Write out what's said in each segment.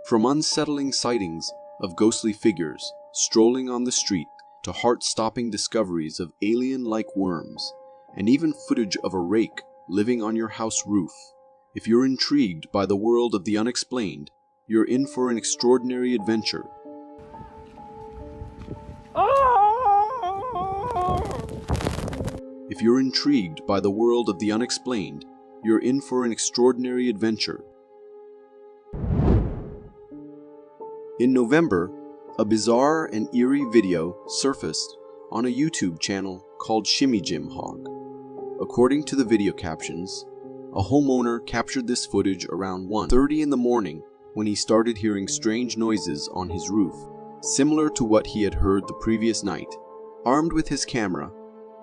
From unsettling sightings of ghostly figures strolling on the street to heart-stopping discoveries of alien-like worms, and even footage of a rake living on your house roof. If you're intrigued by the world of the unexplained, you're in for an extraordinary adventure. If you're intrigued by the world of the unexplained, you're in for an extraordinary adventure. In November, a bizarre and eerie video surfaced on a YouTube channel called Shimmy Jim Hog. According to the video captions, a homeowner captured this footage around 1:30 in the morning when he started hearing strange noises on his roof, similar to what he had heard the previous night. Armed with his camera,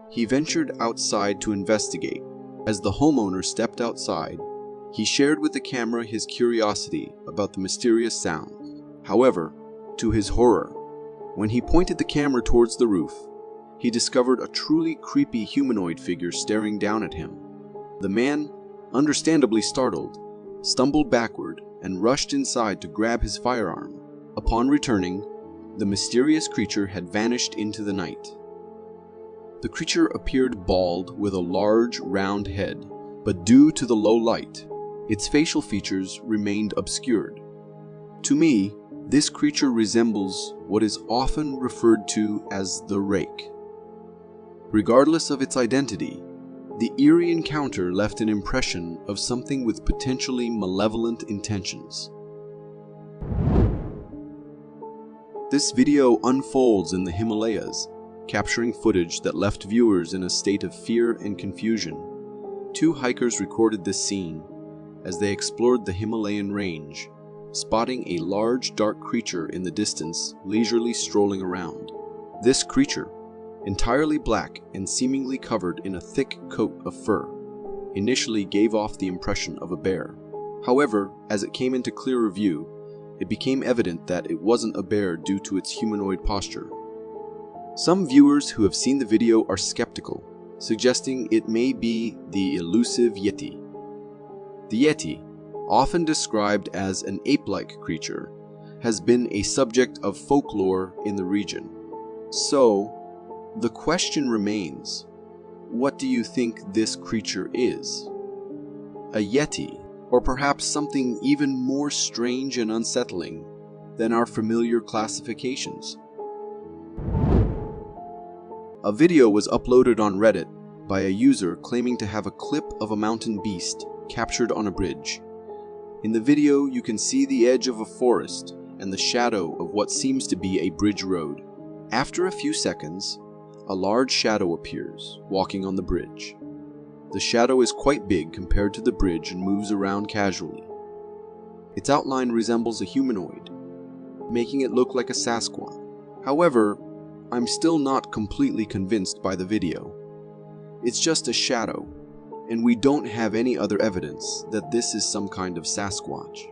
he ventured outside to investigate. As the homeowner stepped outside, he shared with the camera his curiosity about the mysterious sound. However, to his horror, when he pointed the camera towards the roof, he discovered a truly creepy humanoid figure staring down at him. The man, understandably startled, stumbled backward and rushed inside to grab his firearm. Upon returning, the mysterious creature had vanished into the night. The creature appeared bald with a large, round head, but due to the low light, its facial features remained obscured. To me, this creature resembles what is often referred to as the rake. Regardless of its identity, the eerie encounter left an impression of something with potentially malevolent intentions. This video unfolds in the Himalayas, capturing footage that left viewers in a state of fear and confusion. Two hikers recorded this scene as they explored the Himalayan range, spotting a large dark creature in the distance leisurely strolling around. This creature, entirely black and seemingly covered in a thick coat of fur, initially gave off the impression of a bear. However, as it came into clearer view, it became evident that it wasn't a bear due to its humanoid posture. Some viewers who have seen the video are skeptical, suggesting it may be the elusive Yeti. The Yeti, often described as an ape-like creature, has been a subject of folklore in the region. So, the question remains, what do you think this creature is? A Yeti, or perhaps something even more strange and unsettling than our familiar classifications? A video was uploaded on Reddit by a user claiming to have a clip of a mountain beast captured on a bridge. In the video, you can see the edge of a forest and the shadow of what seems to be a bridge road. After a few seconds, a large shadow appears, walking on the bridge. The shadow is quite big compared to the bridge and moves around casually. Its outline resembles a humanoid, making it look like a Sasquatch. However, I'm still not completely convinced by the video. It's just a shadow, and we don't have any other evidence that this is some kind of Sasquatch.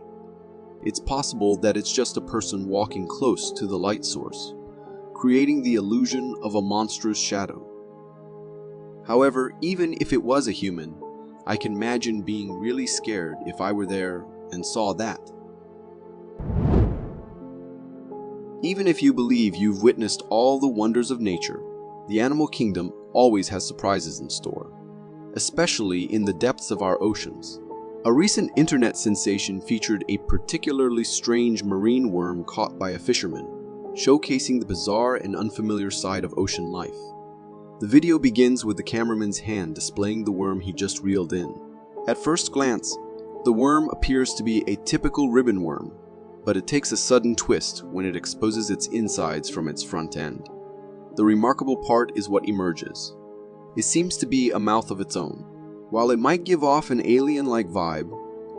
It's possible that it's just a person walking close to the light source, creating the illusion of a monstrous shadow. However, even if it was a human, I can imagine being really scared if I were there and saw that. Even if you believe you've witnessed all the wonders of nature, the animal kingdom always has surprises in store, especially in the depths of our oceans. A recent internet sensation featured a particularly strange marine worm caught by a fisherman, showcasing the bizarre and unfamiliar side of ocean life. The video begins with the cameraman's hand displaying the worm he just reeled in. At first glance, the worm appears to be a typical ribbon worm, but it takes a sudden twist when it exposes its insides from its front end. The remarkable part is what emerges. It seems to be a mouth of its own. While it might give off an alien-like vibe,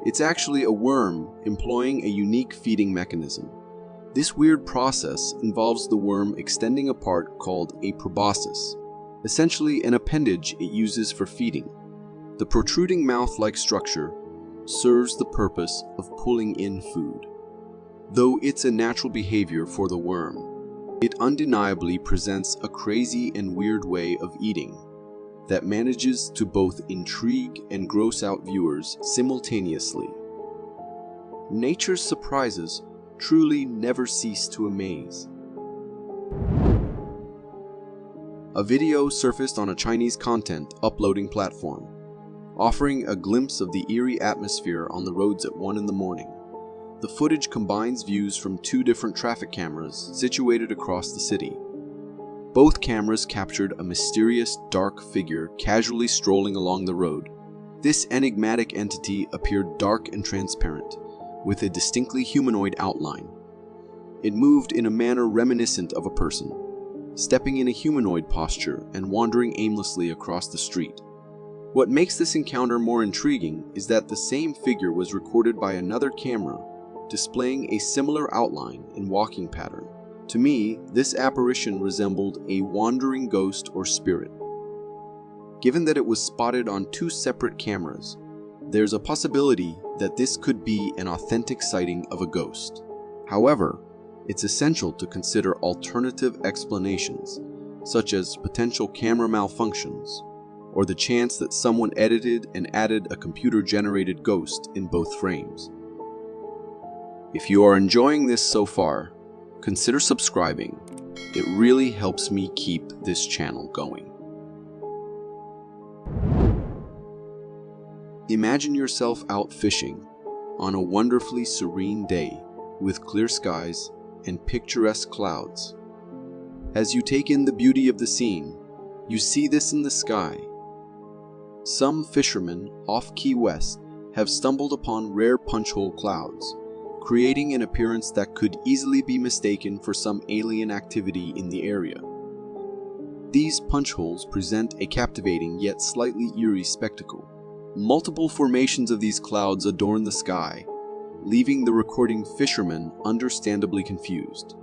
it's actually a worm employing a unique feeding mechanism. This weird process involves the worm extending a part called a proboscis, essentially an appendage it uses for feeding. The protruding mouth-like structure serves the purpose of pulling in food. Though it's a natural behavior for the worm, it undeniably presents a crazy and weird way of eating that manages to both intrigue and gross out viewers simultaneously. Nature's surprises truly never cease to amaze. A video surfaced on a Chinese content uploading platform, offering a glimpse of the eerie atmosphere on the roads at 1 in the morning. The footage combines views from 2 different traffic cameras situated across the city. Both cameras captured a mysterious, dark figure casually strolling along the road. This enigmatic entity appeared dark and transparent, with a distinctly humanoid outline. It moved in a manner reminiscent of a person, stepping in a humanoid posture and wandering aimlessly across the street. What makes this encounter more intriguing is that the same figure was recorded by another camera, displaying a similar outline and walking pattern. To me, this apparition resembled a wandering ghost or spirit. Given that it was spotted on 2 separate cameras, there's a possibility that this could be an authentic sighting of a ghost. However, it's essential to consider alternative explanations, such as potential camera malfunctions, or the chance that someone edited and added a computer-generated ghost in both frames. If you are enjoying this so far, consider subscribing. It really helps me keep this channel going. Imagine yourself out fishing on a wonderfully serene day with clear skies and picturesque clouds. As you take in the beauty of the scene, you see this in the sky. Some fishermen off Key West have stumbled upon rare punch-hole clouds, creating an appearance that could easily be mistaken for some alien activity in the area. These punch holes present a captivating yet slightly eerie spectacle. Multiple formations of these clouds adorn the sky, leaving the recording fishermen understandably confused.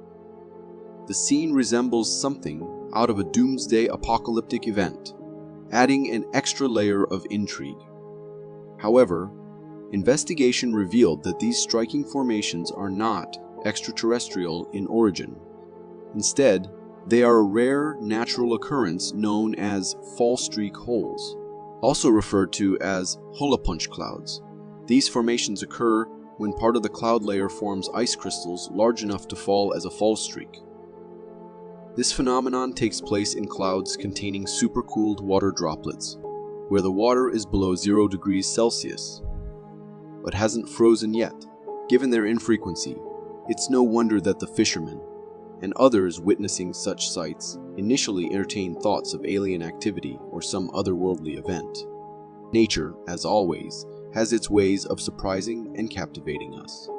The scene resembles something out of a doomsday apocalyptic event, adding an extra layer of intrigue. However, investigation revealed that these striking formations are not extraterrestrial in origin. Instead, they are a rare natural occurrence known as fall streak holes, also referred to as holopunch clouds. These formations occur when part of the cloud layer forms ice crystals large enough to fall as a fall streak. This phenomenon takes place in clouds containing supercooled water droplets, where the water is below 0 degrees Celsius, but hasn't frozen yet. Given their infrequency, it's no wonder that the fishermen and others witnessing such sights initially entertain thoughts of alien activity or some otherworldly event. Nature, as always, has its ways of surprising and captivating us.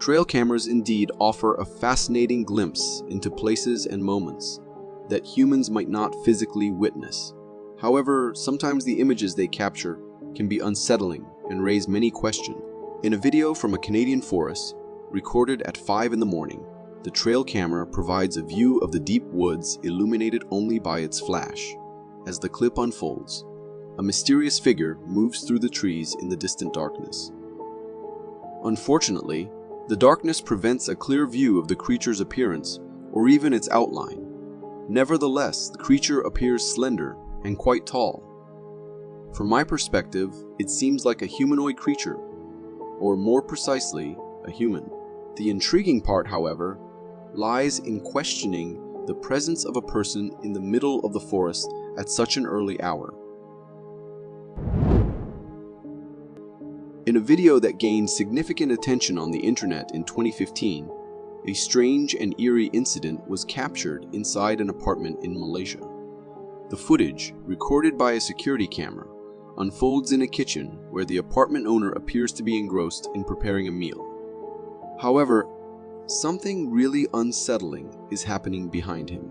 Trail cameras indeed offer a fascinating glimpse into places and moments that humans might not physically witness. However, sometimes the images they capture can be unsettling and raise many questions. In a video from a Canadian forest, recorded at 5 in the morning, the trail camera provides a view of the deep woods illuminated only by its flash. As the clip unfolds, a mysterious figure moves through the trees in the distant darkness. Unfortunately, the darkness prevents a clear view of the creature's appearance or even its outline. Nevertheless, the creature appears slender and quite tall. From my perspective, it seems like a humanoid creature, or more precisely, a human. The intriguing part, however, lies in questioning the presence of a person in the middle of the forest at such an early hour. In a video that gained significant attention on the internet in 2015, a strange and eerie incident was captured inside an apartment in Malaysia. The footage, recorded by a security camera, unfolds in a kitchen where the apartment owner appears to be engrossed in preparing a meal. However, something really unsettling is happening behind him.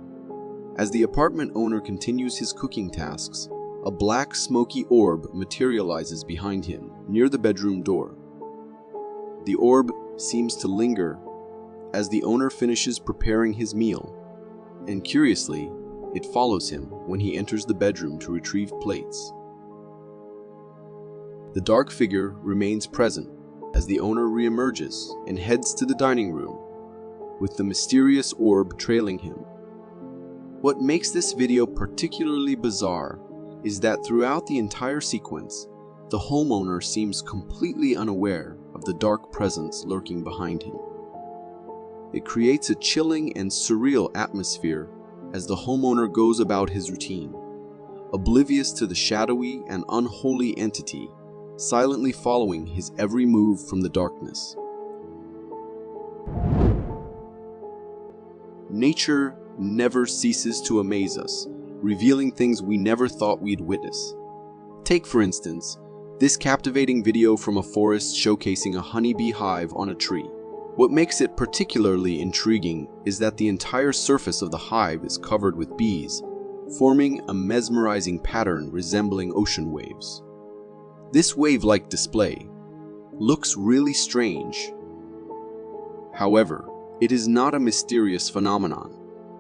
As the apartment owner continues his cooking tasks, a black smoky orb materializes behind him near the bedroom door. The orb seems to linger as the owner finishes preparing his meal, and curiously, it follows him when he enters the bedroom to retrieve plates. The dark figure remains present as the owner reemerges and heads to the dining room, with the mysterious orb trailing him. What makes this video particularly bizarre is that throughout the entire sequence, the homeowner seems completely unaware of the dark presence lurking behind him. It creates a chilling and surreal atmosphere as the homeowner goes about his routine, oblivious to the shadowy and unholy entity silently following his every move from the darkness. Nature never ceases to amaze us, revealing things we never thought we'd witness. Take, for instance, this captivating video from a forest showcasing a honeybee hive on a tree. What makes it particularly intriguing is that the entire surface of the hive is covered with bees, forming a mesmerizing pattern resembling ocean waves. This wave-like display looks really strange. However, it is not a mysterious phenomenon.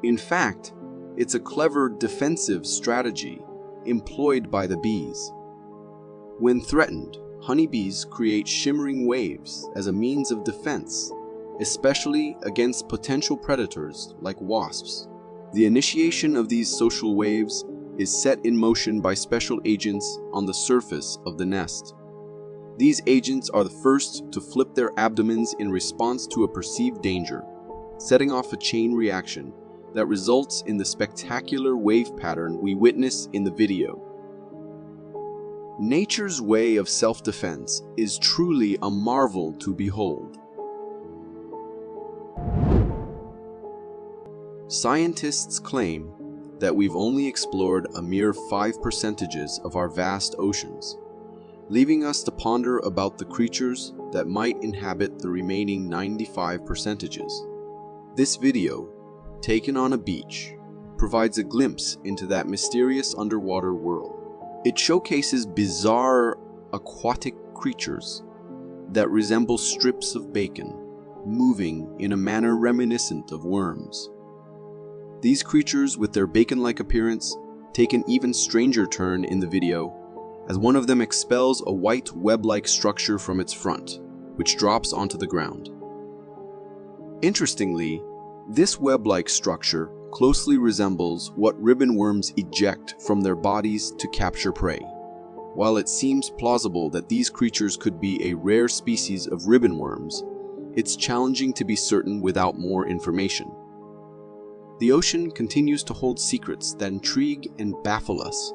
In fact, it's a clever defensive strategy employed by the bees. When threatened, honeybees create shimmering waves as a means of defense, especially against potential predators like wasps. The initiation of these social waves is set in motion by special agents on the surface of the nest. These agents are the first to flip their abdomens in response to a perceived danger, setting off a chain reaction that results in the spectacular wave pattern we witness in the video. Nature's way of self-defense is truly a marvel to behold. Scientists claim that we've only explored a mere 5% of our vast oceans, leaving us to ponder about the creatures that might inhabit the remaining 95%. This video, taken on a beach, provides a glimpse into that mysterious underwater world. It showcases bizarre aquatic creatures that resemble strips of bacon, moving in a manner reminiscent of worms. These creatures, with their bacon-like appearance, take an even stranger turn in the video, as one of them expels a white web-like structure from its front, which drops onto the ground. Interestingly, this web-like structure closely resembles what ribbon worms eject from their bodies to capture prey. While it seems plausible that these creatures could be a rare species of ribbon worms, it's challenging to be certain without more information. The ocean continues to hold secrets that intrigue and baffle us.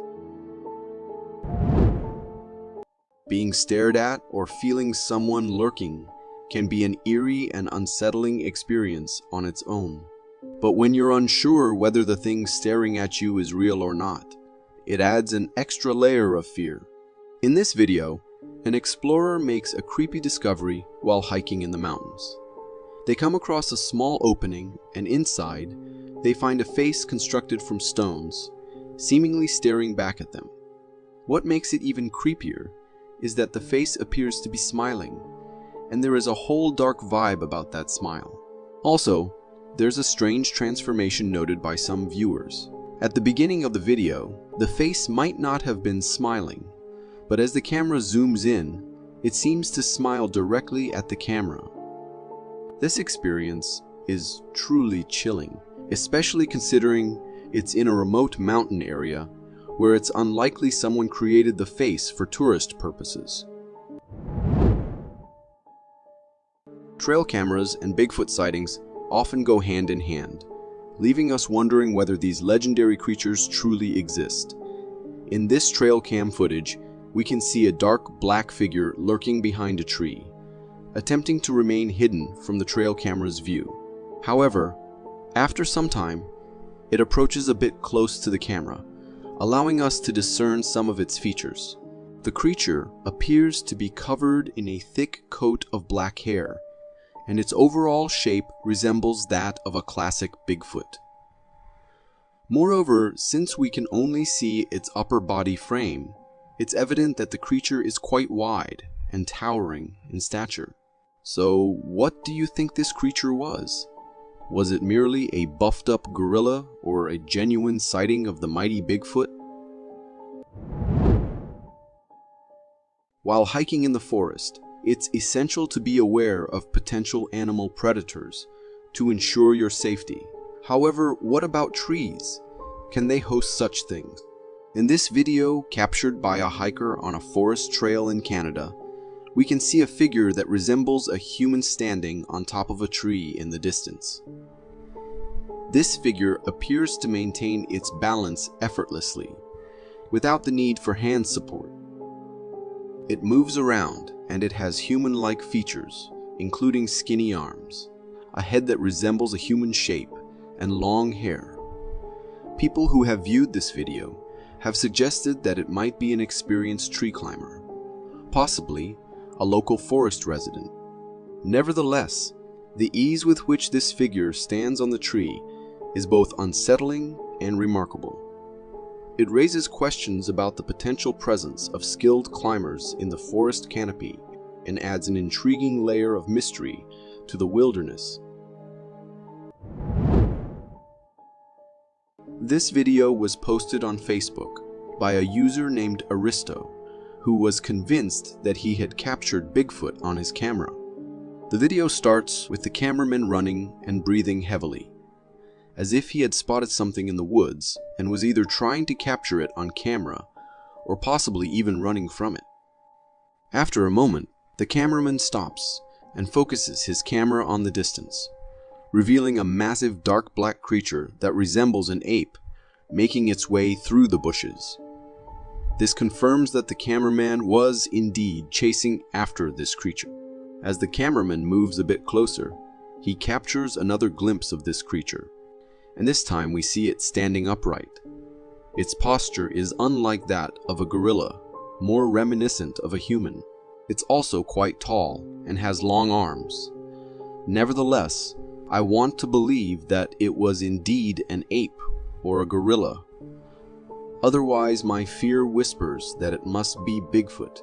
Being stared at or feeling someone lurking can be an eerie and unsettling experience on its own. But when you're unsure whether the thing staring at you is real or not, it adds an extra layer of fear. In this video, an explorer makes a creepy discovery while hiking in the mountains. They come across a small opening, and inside, they find a face constructed from stones, seemingly staring back at them. What makes it even creepier is that the face appears to be smiling, and there is a whole dark vibe about that smile. Also, there's a strange transformation noted by some viewers. At the beginning of the video, the face might not have been smiling, but as the camera zooms in, it seems to smile directly at the camera. This experience is truly chilling, especially considering it's in a remote mountain area where it's unlikely someone created the face for tourist purposes. Trail cameras and Bigfoot sightings often go hand in hand, leaving us wondering whether these legendary creatures truly exist. In this trail cam footage, we can see a dark black figure lurking behind a tree, attempting to remain hidden from the trail camera's view. However, after some time, it approaches a bit close to the camera, allowing us to discern some of its features. The creature appears to be covered in a thick coat of black hair, and its overall shape resembles that of a classic Bigfoot. Moreover, since we can only see its upper body frame, it's evident that the creature is quite wide and towering in stature. So, what do you think this creature was? Was it merely a buffed-up gorilla or a genuine sighting of the mighty Bigfoot? While hiking in the forest, it's essential to be aware of potential animal predators to ensure your safety. However, what about trees? Can they host such things? In this video, captured by a hiker on a forest trail in Canada, we can see a figure that resembles a human standing on top of a tree in the distance. This figure appears to maintain its balance effortlessly, without the need for hand support. It moves around, and it has human-like features, including skinny arms, a head that resembles a human shape, and long hair. People who have viewed this video have suggested that it might be an experienced tree climber, possibly a local forest resident. Nevertheless, the ease with which this figure stands on the tree is both unsettling and remarkable. It raises questions about the potential presence of skilled climbers in the forest canopy and adds an intriguing layer of mystery to the wilderness. This video was posted on Facebook by a user named Aristo, who was convinced that he had captured Bigfoot on his camera. The video starts with the cameraman running and breathing heavily, as if he had spotted something in the woods and was either trying to capture it on camera or possibly even running from it. After a moment, the cameraman stops and focuses his camera on the distance, revealing a massive dark black creature that resembles an ape making its way through the bushes. This confirms that the cameraman was indeed chasing after this creature. As the cameraman moves a bit closer, he captures another glimpse of this creature, and this time we see it standing upright. Its posture is unlike that of a gorilla, more reminiscent of a human. It's also quite tall and has long arms. Nevertheless, I want to believe that it was indeed an ape or a gorilla. Otherwise, my fear whispers that it must be Bigfoot.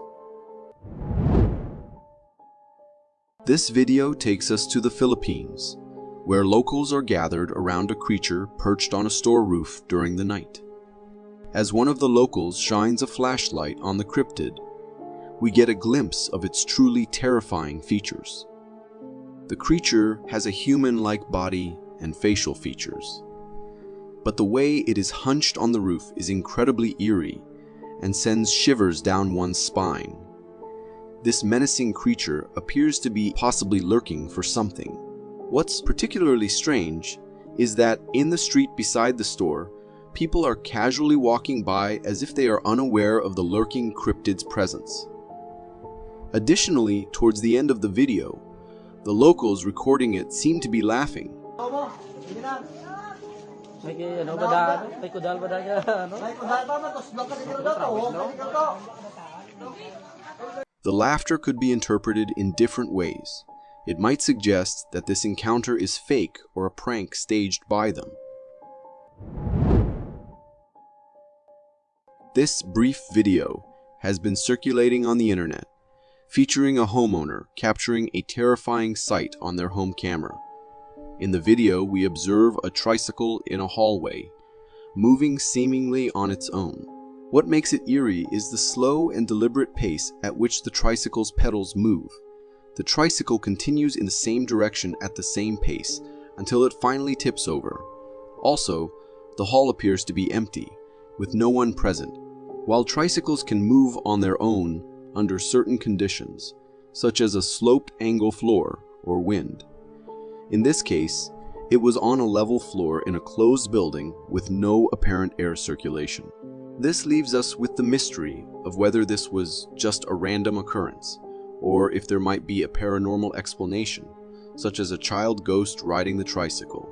This video takes us to the Philippines, where locals are gathered around a creature perched on a store roof during the night. As one of the locals shines a flashlight on the cryptid, we get a glimpse of its truly terrifying features. The creature has a human-like body and facial features, but the way it is hunched on the roof is incredibly eerie and sends shivers down one's spine. This menacing creature appears to be possibly lurking for something. What's particularly strange is that in the street beside the store, people are casually walking by as if they are unaware of the lurking cryptid's presence. Additionally, towards the end of the video, the locals recording it seem to be laughing. The laughter could be interpreted in different ways. It might suggest that this encounter is fake or a prank staged by them. This brief video has been circulating on the internet, featuring a homeowner capturing a terrifying sight on their home camera. In the video, we observe a tricycle in a hallway, moving seemingly on its own. What makes it eerie is the slow and deliberate pace at which the tricycle's pedals move. The tricycle continues in the same direction at the same pace until it finally tips over. Also, the hall appears to be empty, with no one present. While tricycles can move on their own under certain conditions, such as a sloped angle floor or wind. In this case, it was on a level floor in a closed building with no apparent air circulation. This leaves us with the mystery of whether this was just a random occurrence, or if there might be a paranormal explanation, such as a child ghost riding the tricycle.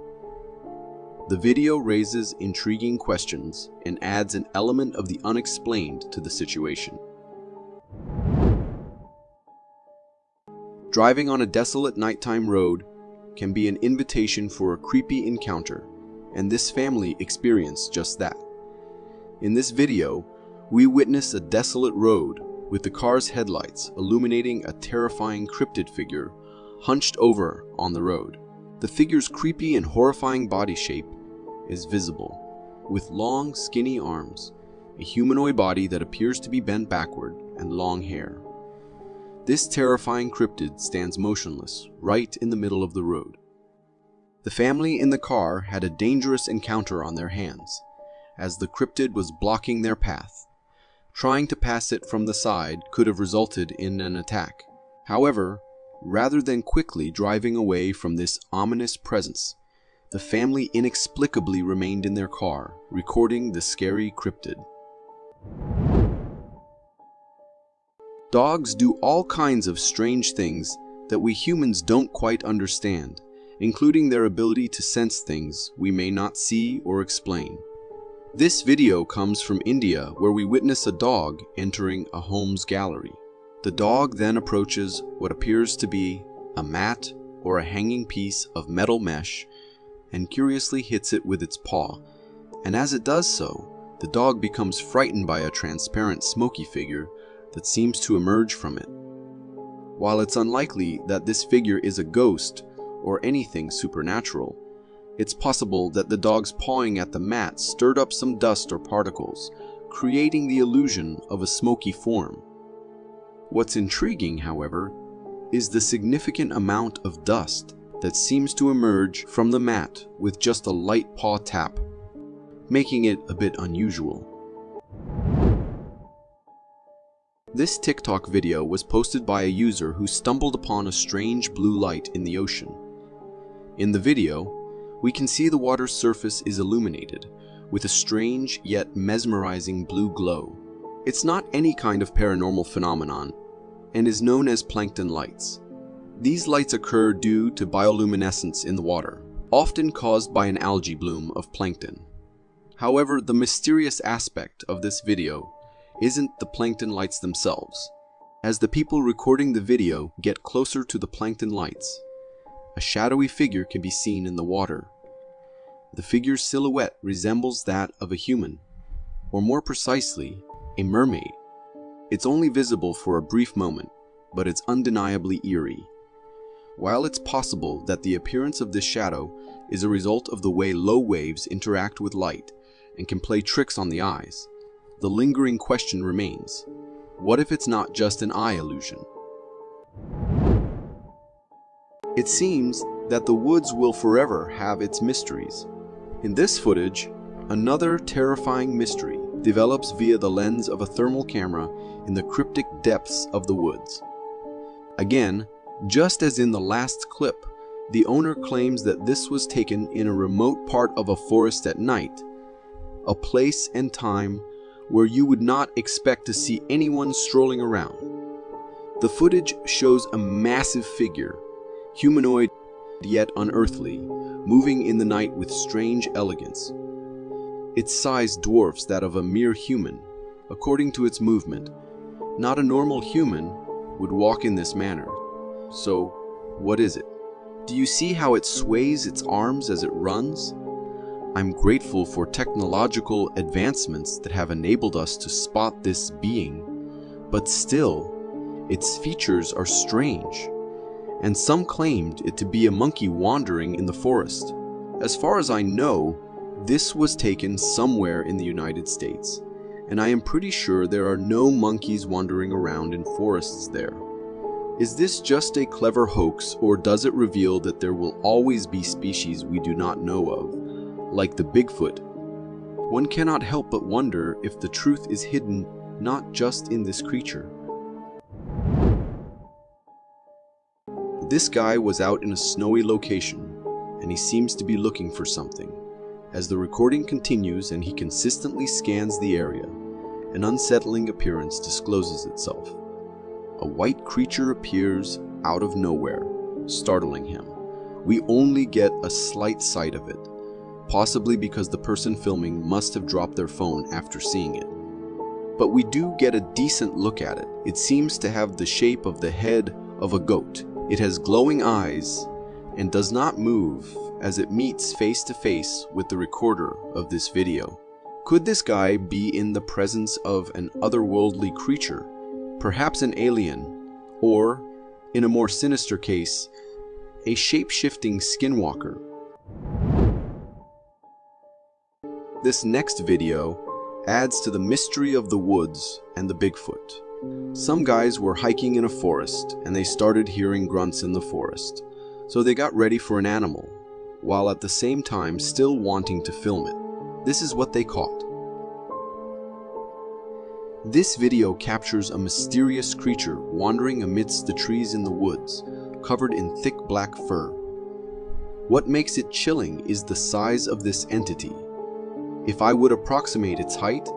The video raises intriguing questions and adds an element of the unexplained to the situation. Driving on a desolate nighttime road can be an invitation for a creepy encounter, and this family experienced just that. In this video, we witness a desolate road with the car's headlights illuminating a terrifying cryptid figure hunched over on the road. The figure's creepy and horrifying body shape is visible, with long, skinny arms, a humanoid body that appears to be bent backward, and long hair. This terrifying cryptid stands motionless, right in the middle of the road. The family in the car had a dangerous encounter on their hands, as the cryptid was blocking their path. Trying to pass it from the side could have resulted in an attack. However, rather than quickly driving away from this ominous presence, the family inexplicably remained in their car, recording the scary cryptid. Dogs do all kinds of strange things that we humans don't quite understand, including their ability to sense things we may not see or explain. This video comes from India, where we witness a dog entering a home's gallery. The dog then approaches what appears to be a mat or a hanging piece of metal mesh and curiously hits it with its paw. And as it does so, the dog becomes frightened by a transparent smoky figure that seems to emerge from it. While it's unlikely that this figure is a ghost or anything supernatural, it's possible that the dog's pawing at the mat stirred up some dust or particles, creating the illusion of a smoky form. What's intriguing, however, is the significant amount of dust that seems to emerge from the mat with just a light paw tap, making it a bit unusual. This TikTok video was posted by a user who stumbled upon a strange blue light in the ocean. In the video, we can see the water's surface is illuminated with a strange yet mesmerizing blue glow. It's not any kind of paranormal phenomenon and is known as plankton lights. These lights occur due to bioluminescence in the water, often caused by an algae bloom of plankton. However, the mysterious aspect of this video isn't the plankton lights themselves. As the people recording the video get closer to the plankton lights, a shadowy figure can be seen in the water. The figure's silhouette resembles that of a human, or more precisely, a mermaid. It's only visible for a brief moment, but it's undeniably eerie. While it's possible that the appearance of this shadow is a result of the way low waves interact with light and can play tricks on the eyes, the lingering question remains: what if it's not just an eye illusion? It seems that the woods will forever have its mysteries. In this footage, another terrifying mystery develops via the lens of a thermal camera in the cryptic depths of the woods. Again, just as in the last clip, the owner claims that this was taken in a remote part of a forest at night, a place and time where you would not expect to see anyone strolling around. The footage shows a massive figure, humanoid yet unearthly, moving in the night with strange elegance. Its size dwarfs that of a mere human. According to its movement, not a normal human would walk in this manner. So, what is it? Do you see how it sways its arms as it runs? I'm grateful for technological advancements that have enabled us to spot this being, but still, its features are strange, and some claimed it to be a monkey wandering in the forest. As far as I know, this was taken somewhere in the United States, and I am pretty sure there are no monkeys wandering around in forests there. Is this just a clever hoax, or does it reveal that there will always be species we do not know of, like the Bigfoot? One cannot help but wonder if the truth is hidden not just in this creature. This guy was out in a snowy location, and he seems to be looking for something. As the recording continues and he consistently scans the area, an unsettling appearance discloses itself. A white creature appears out of nowhere, startling him. We only get a slight sight of it, possibly because the person filming must have dropped their phone after seeing it. But we do get a decent look at it. It seems to have the shape of the head of a goat. It has glowing eyes and does not move as it meets face to face with the recorder of this video. Could this guy be in the presence of an otherworldly creature, perhaps an alien, or, in a more sinister case, a shape-shifting skinwalker? This next video adds to the mystery of the woods and the Bigfoot. Some guys were hiking in a forest and they started hearing grunts in the forest, so they got ready for an animal, while at the same time still wanting to film it. This is what they caught: This video captures a mysterious creature wandering amidst the trees in the woods, covered in thick black fur. What makes it chilling is the size of this entity. If I would approximate its height,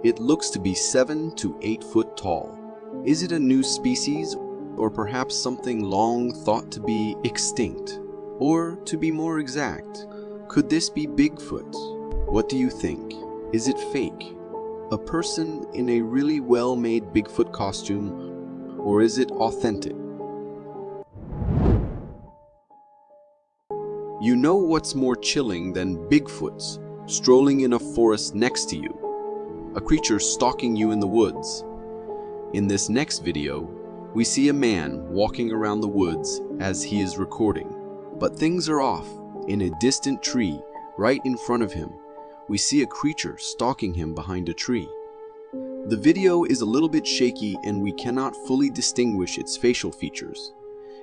it looks to be 7 to 8 foot tall. Is it a new species, or perhaps something long thought to be extinct? Or, to be more exact, could this be Bigfoot? What do you think? Is it fake? A person in a really well-made Bigfoot costume, or is it authentic? You know what's more chilling than Bigfoots strolling in a forest next to you, a creature stalking you in the woods. In this next video, we see a man walking around the woods as he is recording. But things are off. In a distant tree, right in front of him, we see a creature stalking him behind a tree. The video is a little bit shaky and we cannot fully distinguish its facial features,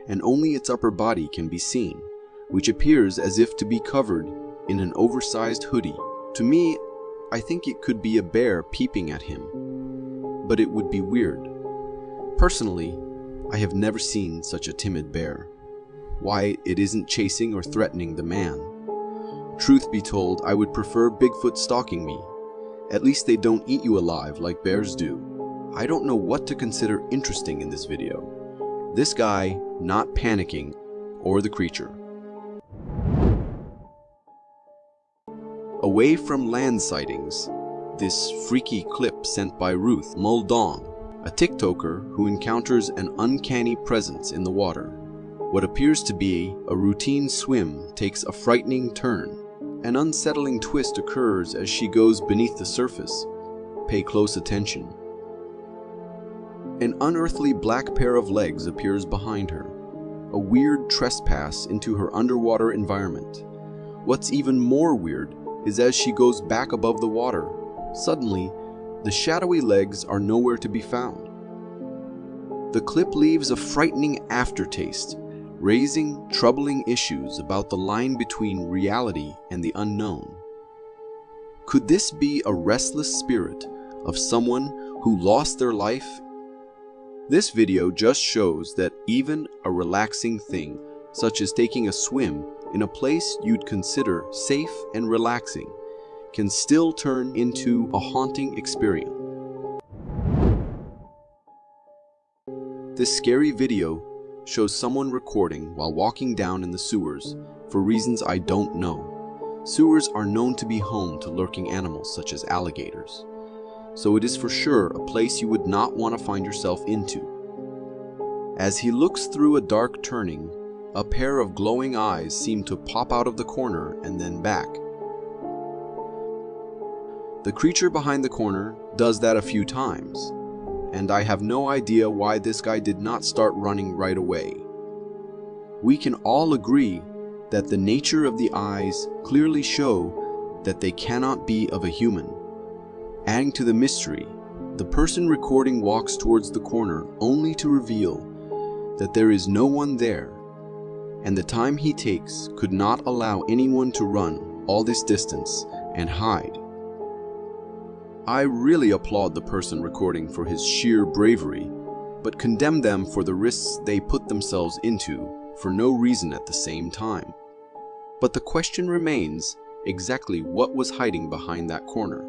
and only its upper body can be seen, which appears as if to be covered in an oversized hoodie. To me, I think it could be a bear peeping at him, but it would be weird. Personally, I have never seen such a timid bear. Why it isn't chasing or threatening the man. Truth be told, I would prefer Bigfoot stalking me. At least they don't eat you alive like bears do. I don't know what to consider interesting in this video. This guy not panicking, or the creature. Away from land sightings, this freaky clip sent by Ruth Muldong, a TikToker who encounters an uncanny presence in the water. What appears to be a routine swim takes a frightening turn. An unsettling twist occurs as she goes beneath the surface. Pay close attention. An unearthly black pair of legs appears behind her, a weird trespass into her underwater environment. What's even more weird is as she goes back above the water, suddenly, the shadowy legs are nowhere to be found. The clip leaves a frightening aftertaste, raising troubling issues about the line between reality and the unknown. Could this be a restless spirit of someone who lost their life? This video just shows that even a relaxing thing, such as taking a swim in a place you'd consider safe and relaxing, can still turn into a haunting experience. This scary video shows someone recording while walking down in the sewers for reasons I don't know. Sewers are known to be home to lurking animals such as alligators, so it is for sure a place you would not want to find yourself into. As he looks through a dark turning, a pair of glowing eyes seem to pop out of the corner and then back. The creature behind the corner does that a few times, and I have no idea why this guy did not start running right away. We can all agree that the nature of the eyes clearly show that they cannot be of a human. Adding to the mystery, the person recording walks towards the corner only to reveal that there is no one there, and the time he takes could not allow anyone to run all this distance and hide. I really applaud the person recording for his sheer bravery, but condemn them for the risks they put themselves into for no reason at the same time. But the question remains exactly what was hiding behind that corner.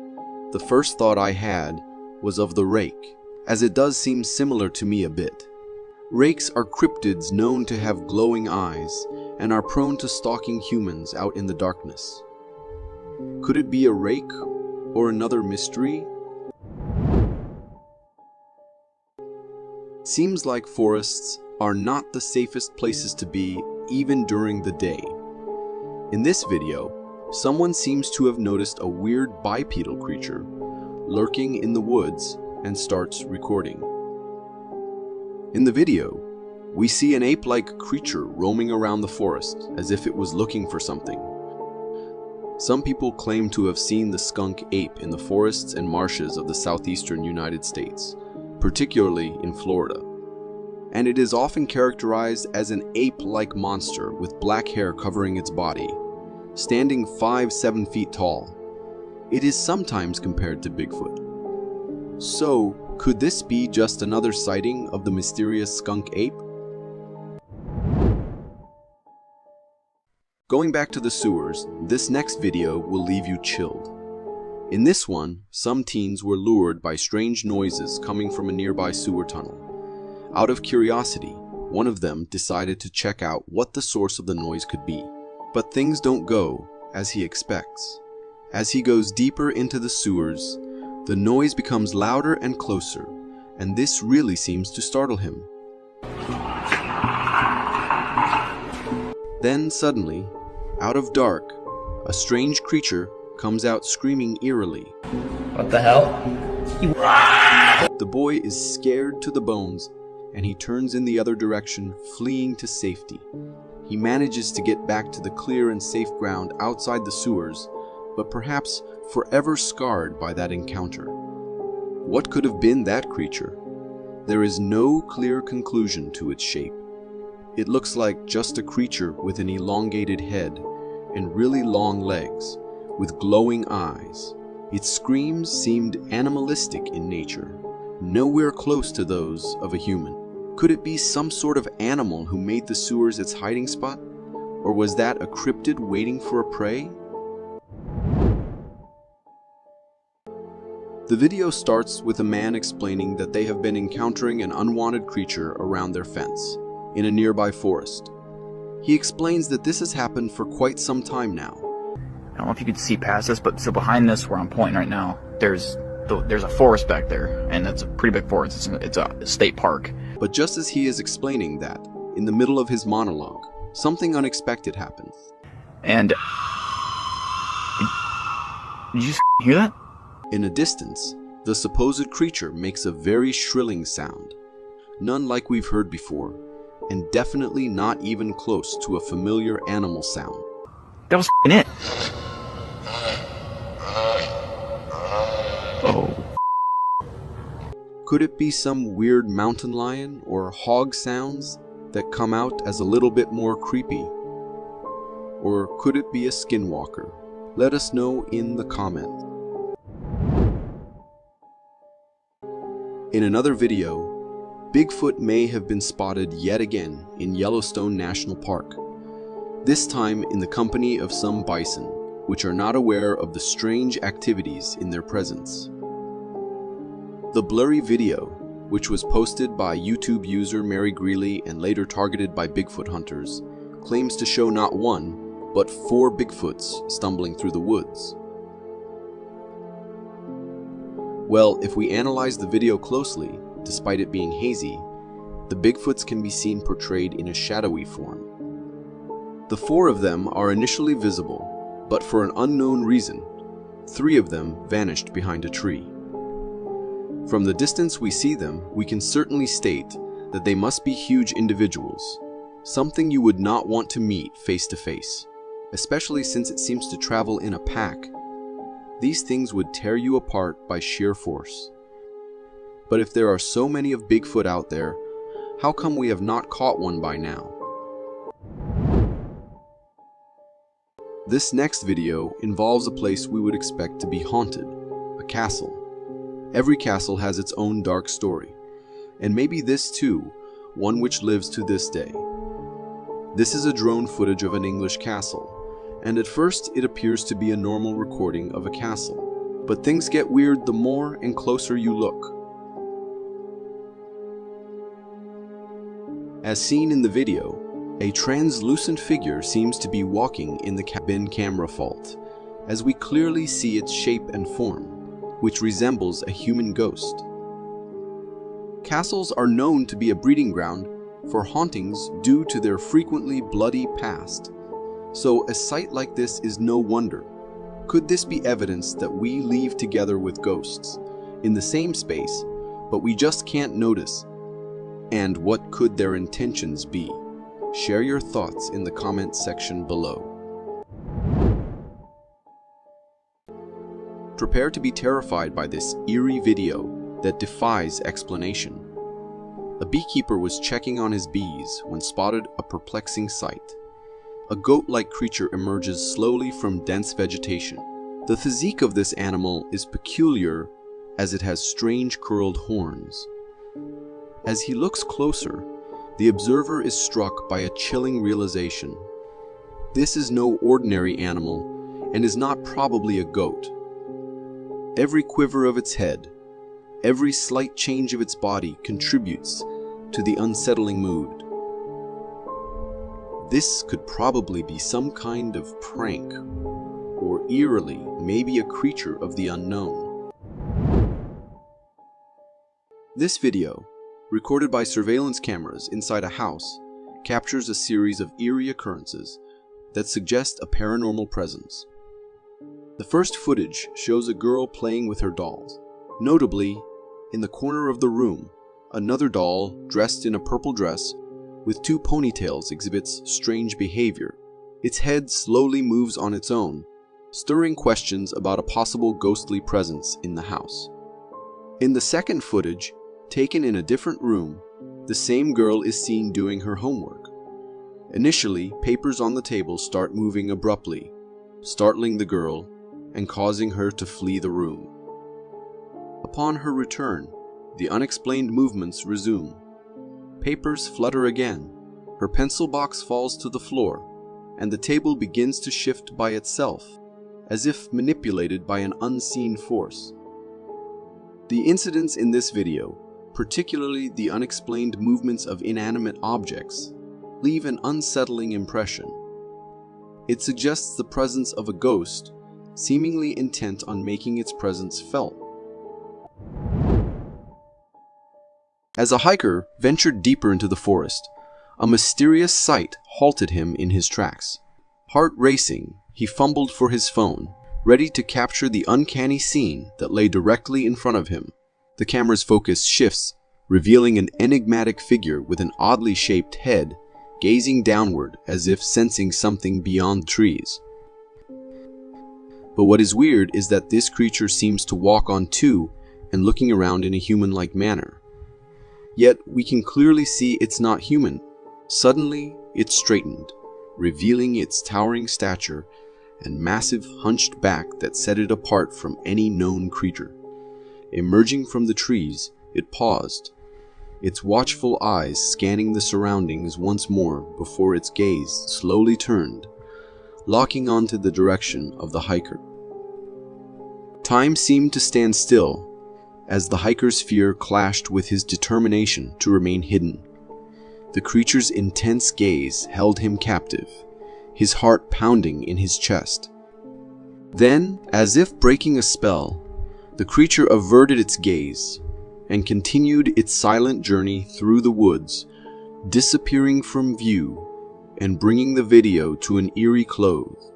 The first thought I had was of the rake, as it does seem similar to me a bit. Rakes are cryptids known to have glowing eyes and are prone to stalking humans out in the darkness. Could it be a rake? Or another mystery? Seems like forests are not the safest places to be even during the day. In this video, someone seems to have noticed a weird bipedal creature lurking in the woods and starts recording. In the video, we see an ape-like creature roaming around the forest as if it was looking for something. Some people claim to have seen the skunk ape in the forests and marshes of the southeastern United States, particularly in Florida. And it is often characterized as an ape-like monster with black hair covering its body, standing 5-7 feet tall. It is sometimes compared to Bigfoot. So, Could this be just another sighting of the mysterious skunk ape? Going back to the sewers, this next video will leave you chilled. In this one, some teens were lured by strange noises coming from a nearby sewer tunnel. Out of curiosity, one of them decided to check out what the source of the noise could be. But things don't go as he expects. As he goes deeper into the sewers, the noise becomes louder and closer, and this really seems to startle him. Then suddenly, out of dark, a strange creature comes out screaming eerily. What the hell? The boy is scared to the bones, and he turns in the other direction, fleeing to safety. He manages to get back to the clear and safe ground outside the sewers, but perhaps forever scarred by that encounter. What could have been that creature? There is no clear conclusion to its shape. It looks like just a creature with an elongated head and really long legs, with glowing eyes. Its screams seemed animalistic in nature, nowhere close to those of a human. Could it be some sort of animal who made the sewers its hiding spot? Or was that a cryptid waiting for a prey? The video starts with a man explaining that they have been encountering an unwanted creature around their fence, in a nearby forest. He explains that this has happened for quite some time now. I don't know if you could see past this, but so behind this where I'm pointing right now, there's a forest back there, and it's a pretty big forest. It's a state park. But just as he is explaining that, in the middle of his monologue, something unexpected happens. And did you hear that? In a distance, the supposed creature makes a very shrilling sound, none like we've heard before, and definitely not even close to a familiar animal sound. That was it. Oh. Could it be some weird mountain lion or hog sounds that come out as a little bit more creepy? Or could it be a skinwalker? Let us know in the comments. In another video, Bigfoot may have been spotted yet again in Yellowstone National Park, this time in the company of some bison, which are not aware of the strange activities in their presence. The blurry video, which was posted by YouTube user Mary Greeley and later targeted by Bigfoot hunters, claims to show not one, but 4 Bigfoots stumbling through the woods. Well, if we analyze the video closely, despite it being hazy, the Bigfoots can be seen portrayed in a shadowy form. The 4 of them are initially visible, but for an unknown reason, 3 of them vanished behind a tree. From the distance we see them, we can certainly state that they must be huge individuals, something you would not want to meet face to face, especially since it seems to travel in a pack. These things would tear you apart by sheer force. But if there are so many of Bigfoot out there, how come we have not caught one by now? This next video involves a place we would expect to be haunted, a castle. Every castle has its own dark story, and maybe this too, one which lives to this day. This is a drone footage of an English castle, and at first it appears to be a normal recording of a castle. But things get weird the more and closer you look. As seen in the video, a translucent figure seems to be walking in the cabin camera fault, as we clearly see its shape and form, which resembles a human ghost. Castles are known to be a breeding ground for hauntings due to their frequently bloody past, so a sight like this is no wonder. Could this be evidence that we leave together with ghosts, in the same space, but we just can't notice? And what could their intentions be? Share your thoughts in the comment section below. Prepare to be terrified by this eerie video that defies explanation. A beekeeper was checking on his bees when spotted a perplexing sight. A goat-like creature emerges slowly from dense vegetation. The physique of this animal is peculiar as it has strange curled horns. As he looks closer, the observer is struck by a chilling realization. This is no ordinary animal and is not probably a goat. Every quiver of its head, every slight change of its body contributes to the unsettling mood. This could probably be some kind of prank, or eerily, maybe a creature of the unknown. This video, recorded by surveillance cameras inside a house, captures a series of eerie occurrences that suggest a paranormal presence. The first footage shows a girl playing with her dolls. Notably, in the corner of the room, another doll, dressed in a purple dress with two ponytails, exhibits strange behavior. Its head slowly moves on its own, stirring questions about a possible ghostly presence in the house. In the second footage, taken in a different room, the same girl is seen doing her homework. Initially, papers on the table start moving abruptly, startling the girl and causing her to flee the room. Upon her return, the unexplained movements resume. Papers flutter again, her pencil box falls to the floor, and the table begins to shift by itself, as if manipulated by an unseen force. The incidents in this video, particularly the unexplained movements of inanimate objects, leave an unsettling impression. It suggests the presence of a ghost, seemingly intent on making its presence felt. As a hiker ventured deeper into the forest, a mysterious sight halted him in his tracks. Heart racing, he fumbled for his phone, ready to capture the uncanny scene that lay directly in front of him. The camera's focus shifts, revealing an enigmatic figure with an oddly shaped head, gazing downward as if sensing something beyond the trees. But what is weird is that this creature seems to walk on two and looking around in a human-like manner. Yet we can clearly see it's not human. Suddenly, it straightened, revealing its towering stature and massive hunched back that set it apart from any known creature. Emerging from the trees, it paused, its watchful eyes scanning the surroundings once more before its gaze slowly turned, locking onto the direction of the hiker. Time seemed to stand still as the hiker's fear clashed with his determination to remain hidden. The creature's intense gaze held him captive, his heart pounding in his chest. Then, as if breaking a spell, the creature averted its gaze and continued its silent journey through the woods, disappearing from view and bringing the video to an eerie close.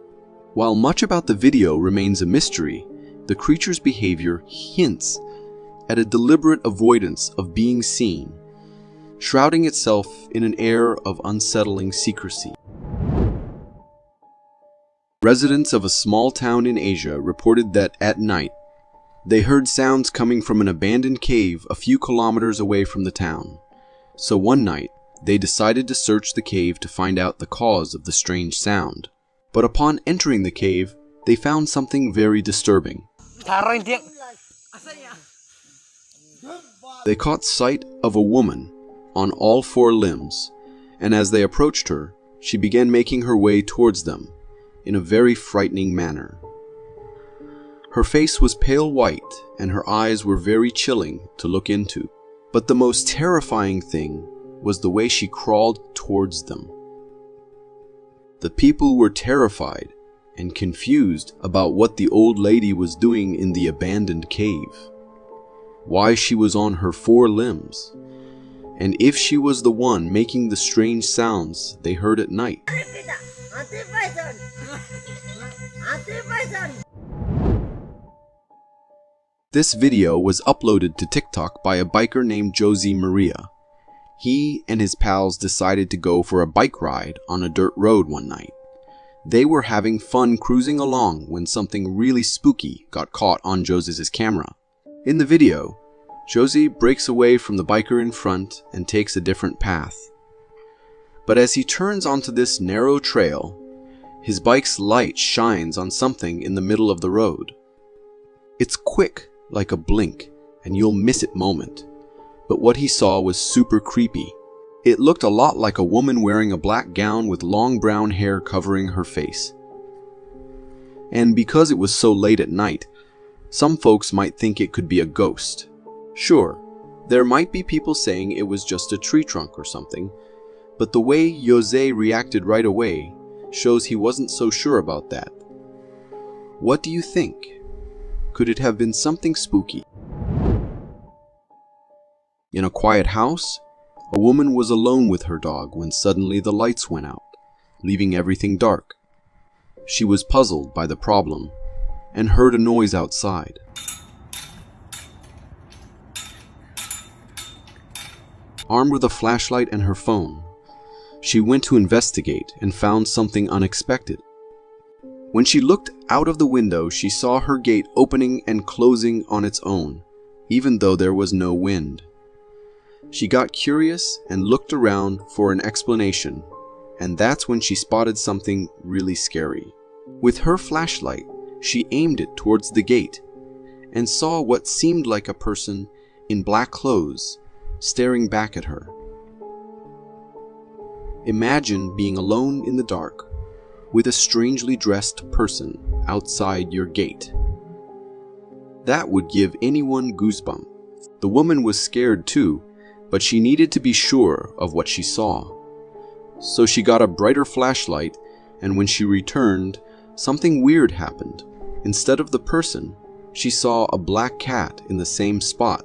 While much about the video remains a mystery, the creature's behavior hints at a deliberate avoidance of being seen, shrouding itself in an air of unsettling secrecy. Residents of a small town in Asia reported that at night, they heard sounds coming from an abandoned cave a few kilometers away from the town. So one night, they decided to search the cave to find out the cause of the strange sound. But upon entering the cave, they found something very disturbing. They caught sight of a woman on all four limbs, and as they approached her, she began making her way towards them in a very frightening manner. Her face was pale white, and her eyes were very chilling to look into. But the most terrifying thing was the way she crawled towards them. The people were terrified and confused about what the old lady was doing in the abandoned cave, why she was on her four limbs, and if she was the one making the strange sounds they heard at night. This video was uploaded to TikTok by a biker named Josie Maria. He and his pals decided to go for a bike ride on a dirt road one night. They were having fun cruising along when something really spooky got caught on Josie's camera. In the video, Josie breaks away from the biker in front and takes a different path. But as he turns onto this narrow trail, his bike's light shines on something in the middle of the road. It's quick like a blink and you'll miss it moment. But what he saw was super creepy. It looked a lot like a woman wearing a black gown with long brown hair covering her face. And because it was so late at night, some folks might think it could be a ghost. Sure, there might be people saying it was just a tree trunk or something, but the way Jose reacted right away shows he wasn't so sure about that. What do you think? Could it have been something spooky? In a quiet house, a woman was alone with her dog when suddenly the lights went out, leaving everything dark. She was puzzled by the problem and heard a noise outside. Armed with a flashlight and her phone, she went to investigate and found something unexpected. When she looked out of the window, she saw her gate opening and closing on its own, even though there was no wind. She got curious and looked around for an explanation, and that's when she spotted something really scary. With her flashlight, she aimed it towards the gate and saw what seemed like a person in black clothes staring back at her. Imagine being alone in the dark with a strangely dressed person outside your gate. That would give anyone goosebumps. The woman was scared too, but she needed to be sure of what she saw. So she got a brighter flashlight, and when she returned, something weird happened. Instead of the person, she saw a black cat in the same spot.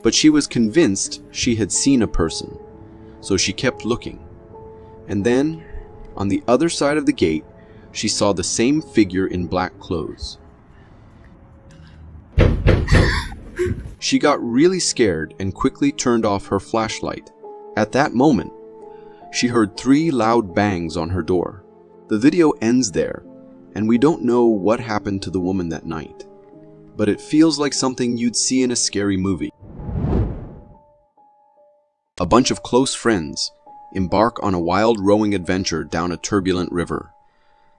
But she was convinced she had seen a person, so she kept looking. And then, on the other side of the gate, she saw the same figure in black clothes. She got really scared and quickly turned off her flashlight. At that moment, she heard 3 loud bangs on her door. The video ends there, and we don't know what happened to the woman that night, but it feels like something you'd see in a scary movie. A bunch of close friends embark on a wild rowing adventure down a turbulent river.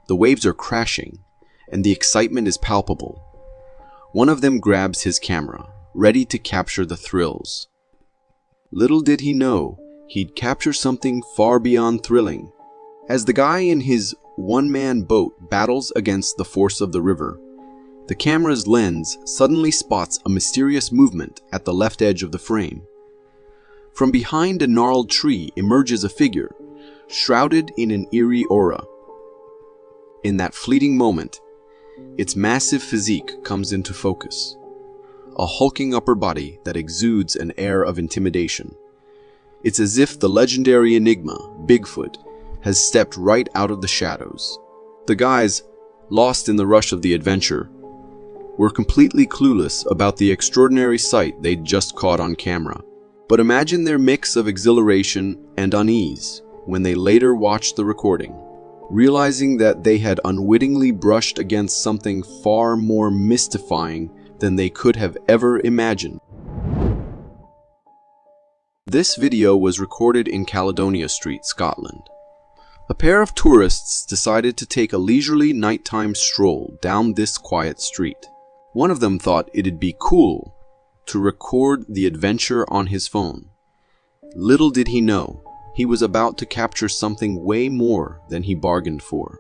The waves are crashing, and the excitement is palpable. One of them grabs his camera, ready to capture the thrills. Little did he know, he'd capture something far beyond thrilling. As the guy in his one-man boat battles against the force of the river, the camera's lens suddenly spots a mysterious movement at the left edge of the frame. From behind a gnarled tree emerges a figure, shrouded in an eerie aura. In that fleeting moment, its massive physique comes into focus. A hulking upper body that exudes an air of intimidation. It's as if the legendary enigma, Bigfoot, has stepped right out of the shadows. The guys, lost in the rush of the adventure, were completely clueless about the extraordinary sight they'd just caught on camera. But imagine their mix of exhilaration and unease when they later watched the recording, realizing that they had unwittingly brushed against something far more mystifying than they could have ever imagined. This video was recorded in Caledonia Street, Scotland. A pair of tourists decided to take a leisurely nighttime stroll down this quiet street. One of them thought it'd be cool to record the adventure on his phone. Little did he know, he was about to capture something way more than he bargained for.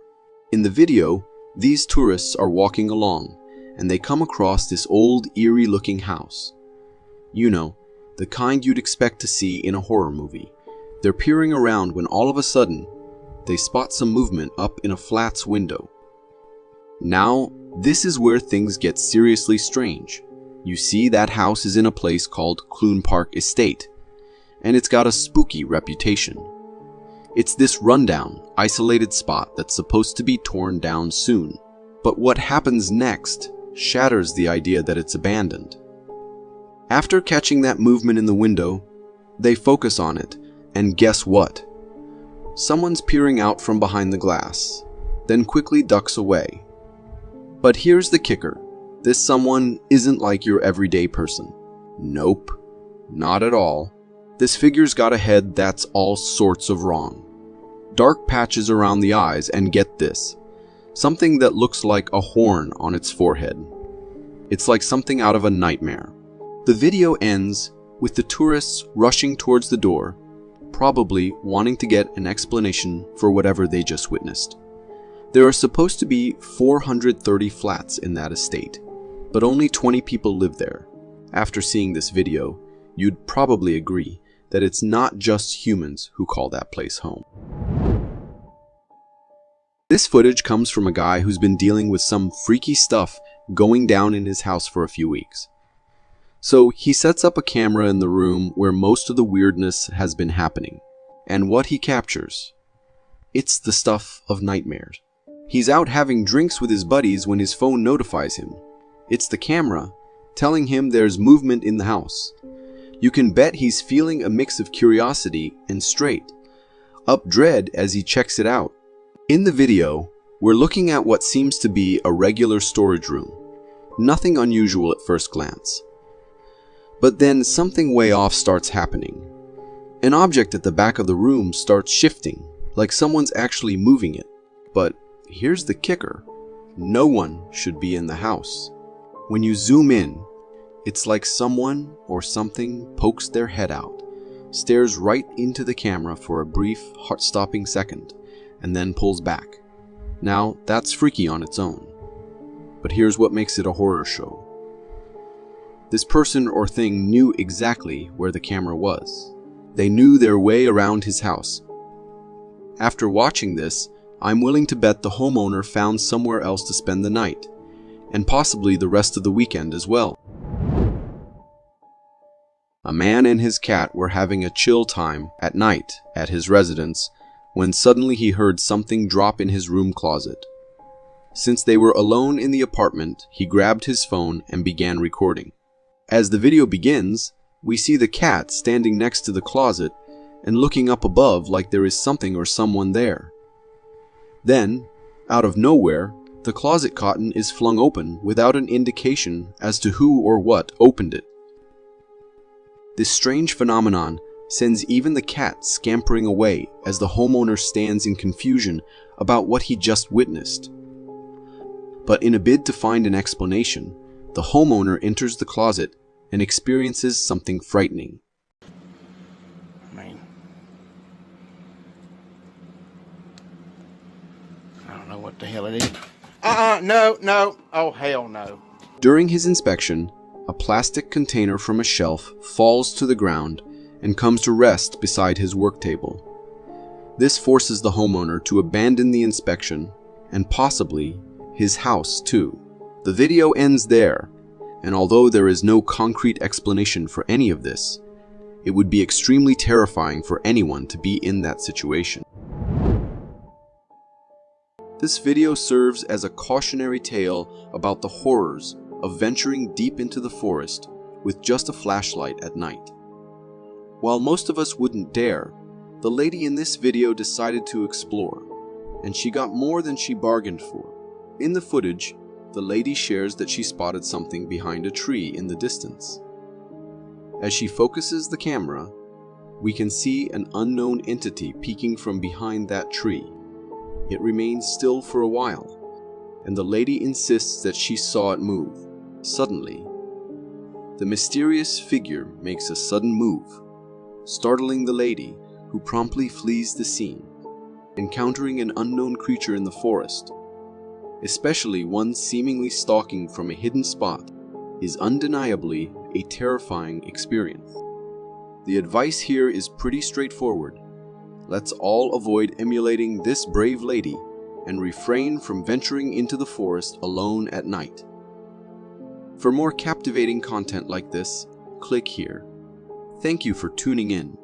In the video, these tourists are walking along, and they come across this old, eerie-looking house. You know, the kind you'd expect to see in a horror movie. They're peering around when all of a sudden, they spot some movement up in a flat's window. Now, this is where things get seriously strange. You see, that house is in a place called Clune Park Estate, and it's got a spooky reputation. It's this rundown, isolated spot that's supposed to be torn down soon. But what happens next shatters the idea that it's abandoned. After catching that movement in the window, they focus on it, and guess what? Someone's peering out from behind the glass, then quickly ducks away. But here's the kicker. This someone isn't like your everyday person. Nope, not at all. This figure's got a head that's all sorts of wrong. Dark patches around the eyes, and get this, something that looks like a horn on its forehead. It's like something out of a nightmare. The video ends with the tourists rushing towards the door, probably wanting to get an explanation for whatever they just witnessed. There are supposed to be 430 flats in that estate, but only 20 people live there. After seeing this video, you'd probably agree that it's not just humans who call that place home. This footage comes from a guy who's been dealing with some freaky stuff going down in his house for a few weeks. So he sets up a camera in the room where most of the weirdness has been happening. And what he captures? It's the stuff of nightmares. He's out having drinks with his buddies when his phone notifies him. It's the camera telling him there's movement in the house. You can bet he's feeling a mix of curiosity and straight up dread as he checks it out. In the video, we're looking at what seems to be a regular storage room. Nothing unusual at first glance. But then something way off starts happening. An object at the back of the room starts shifting, like someone's actually moving it. But here's the kicker. No one should be in the house. When you zoom in, it's like someone or something pokes their head out, stares right into the camera for a brief, heart-stopping second, and then pulls back. Now, that's freaky on its own. But here's what makes it a horror show. This person or thing knew exactly where the camera was. They knew their way around his house. After watching this, I'm willing to bet the homeowner found somewhere else to spend the night, and possibly the rest of the weekend as well. A man and his cat were having a chill time at night at his residence when suddenly he heard something drop in his room closet. Since they were alone in the apartment, he grabbed his phone and began recording. As the video begins, we see the cat standing next to the closet and looking up above like there is something or someone there. Then, out of nowhere, the closet cotton is flung open without an indication as to who or what opened it. This strange phenomenon sends even the cat scampering away as the homeowner stands in confusion about what he just witnessed. But in a bid to find an explanation, the homeowner enters the closet and experiences something frightening. I don't know what the hell it is. No. Oh, hell no. During his inspection, a plastic container from a shelf falls to the ground and comes to rest beside his work table. This forces the homeowner to abandon the inspection and possibly his house too. The video ends there, and although there is no concrete explanation for any of this, it would be extremely terrifying for anyone to be in that situation. This video serves as a cautionary tale about the horrors of venturing deep into the forest with just a flashlight at night. While most of us wouldn't dare, the lady in this video decided to explore, and she got more than she bargained for. In the footage, the lady shares that she spotted something behind a tree in the distance. As she focuses the camera, we can see an unknown entity peeking from behind that tree. It remains still for a while, and the lady insists that she saw it move. Suddenly, the mysterious figure makes a sudden move, startling the lady, who promptly flees the scene. Encountering an unknown creature in the forest, especially one seemingly stalking from a hidden spot, is undeniably a terrifying experience. The advice here is pretty straightforward. Let's all avoid emulating this brave lady and refrain from venturing into the forest alone at night. For more captivating content like this, click here. Thank you for tuning in.